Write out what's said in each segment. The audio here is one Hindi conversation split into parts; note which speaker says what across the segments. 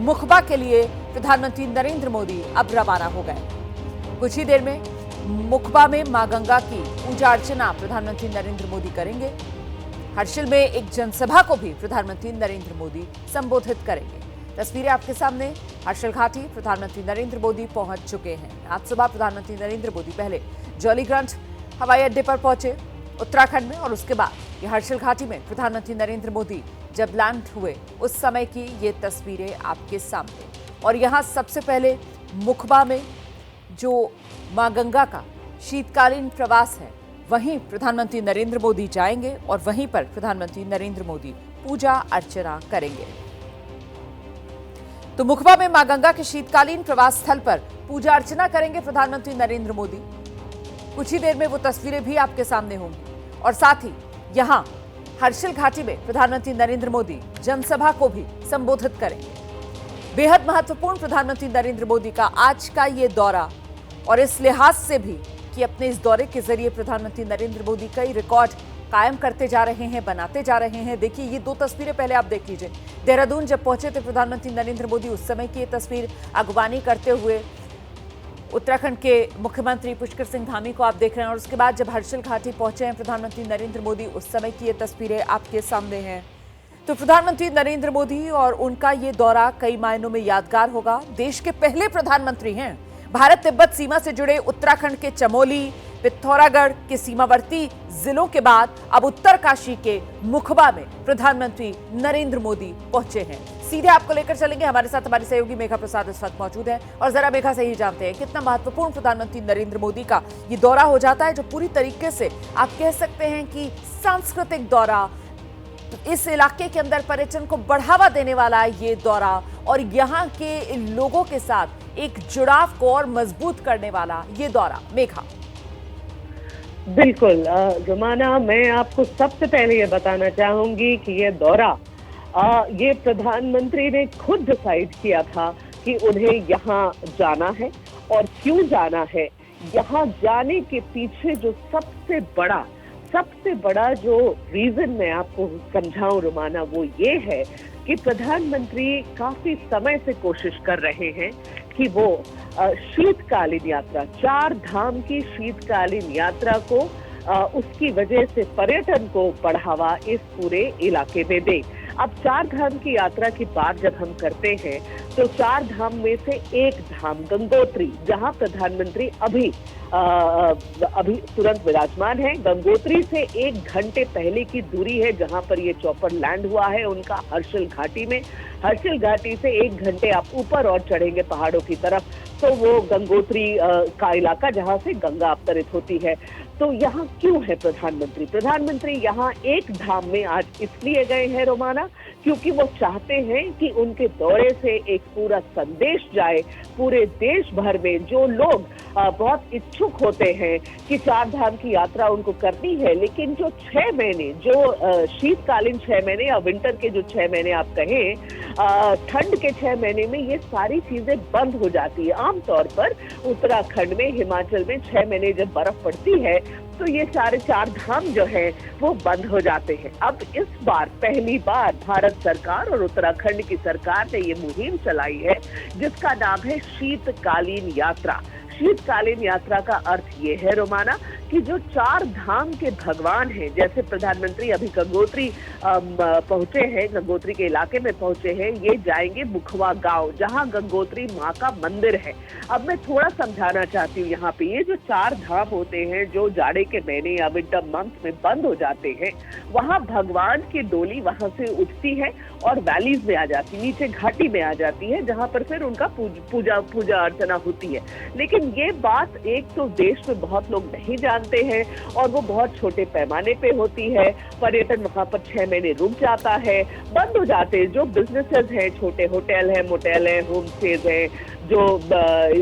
Speaker 1: मुखबा के लिए प्रधानमंत्री नरेंद्र मोदी अब रवाना हो गए। कुछ ही देर में मुखबा में मां गंगा की पूजा अर्चना प्रधानमंत्री नरेंद्र मोदी करेंगे। हर्षिल में एक जनसभा को भी प्रधानमंत्री नरेंद्र मोदी संबोधित करेंगे। तस्वीरें आपके सामने। हर्षिल घाटी प्रधानमंत्री नरेंद्र मोदी पहुंच चुके हैं। आज सुबह प्रधानमंत्री नरेंद्र मोदी पहले जॉलीग्रांट हवाई अड्डे पर पहुंचे उत्तराखंड में, और उसके बाद ये हर्षिल घाटी में प्रधानमंत्री नरेंद्र मोदी जब लैंड हुए उस समय की ये तस्वीरें आपके सामने। और यहां सबसे पहले मुखबा में जो मां गंगा का शीतकालीन प्रवास है वहीं प्रधानमंत्री नरेंद्र मोदी जाएंगे और वहीं पर प्रधानमंत्री नरेंद्र मोदी पूजा अर्चना करेंगे। तो मुखबा में मां गंगा के शीतकालीन प्रवास स्थल पर पूजा अर्चना करेंगे प्रधानमंत्री नरेंद्र मोदी। कुछ ही देर में वो तस्वीरें भी आपके सामने होंगी। और साथ ही यहां हर्षिल घाटी में प्रधानमंत्री नरेंद्र मोदी जनसभा को भी संबोधित करेंगे। बेहद महत्वपूर्ण प्रधानमंत्री नरेंद्र मोदी का आज का ये दौरा, और इस लिहाज से भी कि अपने इस दौरे के जरिए प्रधानमंत्री नरेंद्र मोदी कई रिकॉर्ड कायम करते जा रहे हैं, बनाते जा रहे हैं। देखिए ये दो तस्वीरें पहले आप देख लीजिए। देहरादून जब पहुंचे थे प्रधानमंत्री नरेंद्र मोदी, उस समय की ये तस्वीर अगवानी करते हुए उत्तराखंड के मुख्यमंत्री पुष्कर सिंह धामी को आप देख रहे हैं। और उसके बाद जब हर्षिल घाटी पहुंचे हैं प्रधानमंत्री नरेंद्र मोदी, उस समय की ये तस्वीरें आपके सामने हैं। तो प्रधानमंत्री नरेंद्र मोदी और उनका ये दौरा कई मायनों में यादगार होगा। देश के पहले प्रधानमंत्री हैं। भारत तिब्बत सीमा से जुड़े उत्तराखंड के चमोली, पिथौरागढ़ के सीमावर्ती जिलों के बाद अब उत्तरकाशी के मुखबा में प्रधानमंत्री नरेंद्र मोदी पहुंचे हैं। सीधे आपको लेकर चलेंगे। हमारे साथ हमारी सहयोगी मेघा प्रसाद इस वक्त मौजूद है। और जरा मेघा से ही जानते हैं कितना महत्वपूर्ण प्रधानमंत्री नरेंद्र मोदी का ये दौरा हो जाता है, जो पूरी तरीके से आप कह सकते हैं कि सांस्कृतिक दौरा, इस इलाके के अंदर पर्यटन को बढ़ावा देने वाला ये दौरा, और यहाँ के लोगों के साथ एक जुड़ाव को और मजबूत करने वाला ये दौरा। मेघा।
Speaker 2: बिल्कुल रुमाना, मैं आपको सबसे पहले ये बताना चाहूंगी कि ये दौरा ये प्रधानमंत्री ने खुद डिसाइड किया था कि उन्हें यहाँ जाना है। और क्यों जाना है, यहाँ जाने के पीछे जो सबसे बड़ा जो रीजन मैं आपको समझाऊं रुमाना, वो ये है कि प्रधानमंत्री काफी समय से कोशिश कर रहे हैं कि वो शीतकालीन यात्रा, 4 धाम की शीतकालीन यात्रा को उसकी वजह से पर्यटन को बढ़ावा इस पूरे इलाके में दे। अब 4 धाम की यात्रा की बात जब हम करते हैं तो 4 धाम में से एक धाम गंगोत्री, जहां प्रधानमंत्री अभी तुरंत विराजमान है। गंगोत्री से 1 घंटे पहले की दूरी है जहां पर ये चॉपर लैंड हुआ है उनका, हर्षिल घाटी में। हर्षिल घाटी से 1 घंटे आप ऊपर और चढ़ेंगे पहाड़ों की तरफ तो वो गंगोत्री का इलाका जहां से गंगा अवतरित होती है। तो यहाँ क्यों है प्रधानमंत्री यहाँ एक धाम में आज इसलिए गए हैं रोमाना, क्योंकि वो चाहते हैं कि उनके दौरे से एक पूरा संदेश जाए पूरे देश भर में। जो लोग बहुत इच्छुक होते हैं कि 4 धाम की यात्रा उनको करनी है, लेकिन जो 6 महीने, जो शीतकालीन 6 महीने या विंटर के जो 6 महीने आप कहें, ठंड के 6 महीने में ये सारी चीजें बंद हो जाती है। आमतौर पर उत्तराखंड में, हिमाचल में 6 महीने जब बर्फ पड़ती है तो ये सारे 4 धाम जो है वो बंद हो जाते हैं। अब इस बार पहली बार भारत सरकार और उत्तराखंड की सरकार ने ये मुहिम चलाई है जिसका नाम है शीतकालीन यात्रा। शीतकालीन यात्रा का अर्थ ये है रोमाना कि जो 4 धाम के भगवान हैं, जैसे प्रधानमंत्री अभी गंगोत्री पहुंचे हैं, गंगोत्री के इलाके में पहुंचे हैं, ये जाएंगे मुखवा गांव जहां गंगोत्री माँ का मंदिर है। अब मैं थोड़ा समझाना चाहती हूँ यहाँ पे, ये जो 4 धाम होते हैं जो जाड़े के महीने या विंटर मंथ में बंद हो जाते हैं, वहाँ भगवान की डोली वहां से उठती है और वैलीज में आ जाती है, नीचे घाटी में आ जाती है, जहाँ पर फिर उनका पूजा अर्चना होती है। लेकिन ये बात एक तो देश में बहुत लोग नहीं जानते हैं और वो बहुत छोटे पैमाने पे होती है। पर्यटन वहां पर 6 महीने रुक जाता है, बंद हो जाते हैं। जो बिजनेसेस हैं, छोटे होटल है, मोटेल है, होम स्टेज है, जो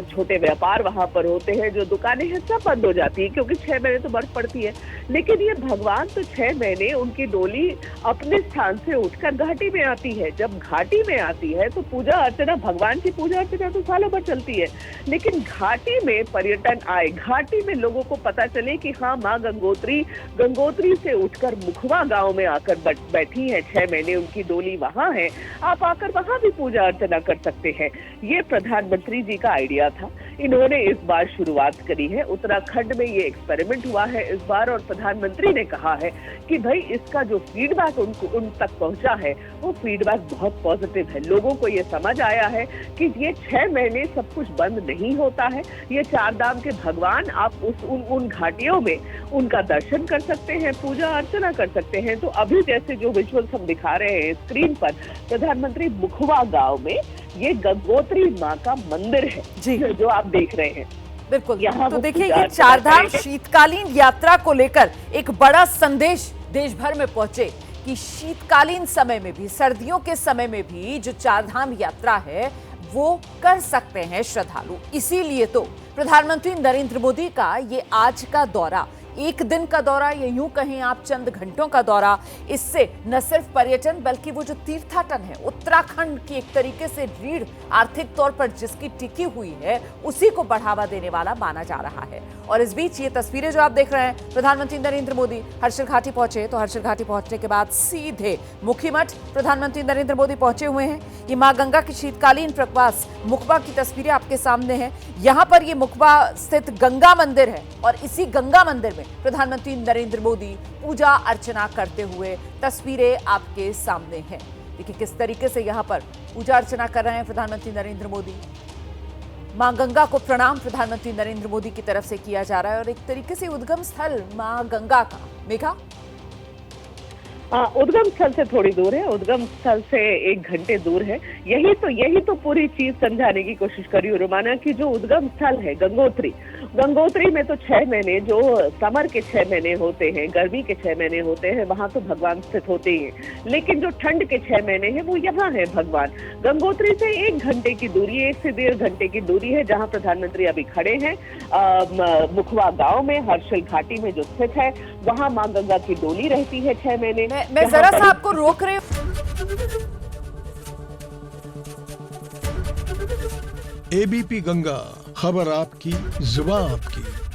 Speaker 2: छोटे व्यापार वहां पर होते हैं, जो दुकानें हैं, सब बंद हो जाती है क्योंकि 6 महीने तो बर्फ पड़ती है। लेकिन ये भगवान तो 6 महीने उनकी डोली अपने स्थान से उठकर घाटी में आती है। जब घाटी में आती है तो पूजा अर्चना, भगवान की पूजा अर्चना तो सालों भर चलती है। लेकिन घाटी में पर्यटन आए, घाटी में लोगों को पता चले चले कि हाँ, माँ गंगोत्री से उठकर मुखवा गांव में आकर बैठी है, 6 महीने उनकी डोली वहां है, आप आकर वहां भी पूजा अर्चना कर सकते हैं। ये प्रधानमंत्री जी का आइडिया था, इन्होंने इस बार शुरुआत करी है। उत्तराखंड में ये एक्सपेरिमेंट हुआ है इस बार, और प्रधानमंत्री ने कहा है कि भाई इसका जो फीडबैक उन तक पहुंचा है वो फीडबैक बहुत पॉजिटिव है। लोगों को ये समझ आया है कि ये 6 महीने सब कुछ बंद नहीं होता है। ये 4 धाम के भगवान, आप उन घाटियों में उनका दर्शन कर सकते हैं, पूजा अर्चना कर सकते हैं। तो अभी जैसे जो विजुअल्स हम दिखा रहे हैं स्क्रीन पर, प्रधानमंत्री मुखवा गांव में ये गंगोत्री माँ का मंदिर है जी, जो आप देख रहे हैं।
Speaker 1: बिल्कुल। तो देखिए, ये 4 धाम शीतकालीन यात्रा को लेकर एक बड़ा संदेश देश भर में पहुंचे कि शीतकालीन समय में भी, सर्दियों के समय में भी जो 4 धाम यात्रा है वो कर सकते हैं श्रद्धालु। इसीलिए तो प्रधानमंत्री नरेंद्र मोदी का ये आज का दौरा, एक दिन का दौरा, ये यूं कहें आप चंद घंटों का दौरा, इससे न सिर्फ पर्यटन बल्कि वो जो तीर्थाटन है, उत्तराखंड की एक तरीके से रीढ़ आर्थिक तौर पर जिसकी टिकी हुई है, उसी को बढ़ावा देने वाला माना जा रहा है। और इस बीच ये तस्वीरें जो आप देख रहे हैं, प्रधानमंत्री नरेंद्र मोदी हर्षिल घाटी पहुंचे, तो हर्षिल घाटी पहुंचने के बाद सीधे मुखीमठ प्रधानमंत्री नरेंद्र मोदी पहुंचे हुए हैं। ये मां गंगा की शीतकालीन प्रवास मुखबा की तस्वीरें आपके सामने हैं। यहां पर ये मुखबा स्थित गंगा मंदिर है और इसी गंगा मंदिर में प्रधानमंत्री नरेंद्र मोदी पूजा अर्चना करते हुए तस्वीरें आपके सामने हैं। देखिए किस तरीके से यहां पर पूजा अर्चना कर रहे हैं प्रधानमंत्री नरेंद्र मोदी। मां गंगा को प्रणाम प्रधानमंत्री नरेंद्र मोदी की तरफ से किया जा रहा है और एक तरीके से उद्गम स्थल मां गंगा का, मेघा,
Speaker 2: उद्गम स्थल से थोड़ी दूर है, उद्गम स्थल से 1 घंटे दूर है। यही तो पूरी चीज समझाने की कोशिश करी हूँ रोमाना की जो उद्गम स्थल है गंगोत्री में तो 6 महीने, जो समर के 6 महीने होते हैं, गर्मी के 6 महीने होते हैं, वहां तो भगवान स्थित होते ही हैं। लेकिन जो ठंड के 6 महीने हैं वो यहाँ है भगवान। गंगोत्री से 1 घंटे की दूरी, 1 से 1.5 घंटे की दूरी है जहाँ प्रधानमंत्री अभी खड़े हैं। मुखवा गांव में, हर्षिल घाटी में जो स्थित है, वहाँ माँ गंगा की डोली रहती है 6 महीने।
Speaker 1: मैं जरा सा आपको रोक रही हूं।
Speaker 3: एबीपी गंगा, खबर आपकी, जुबान आपकी।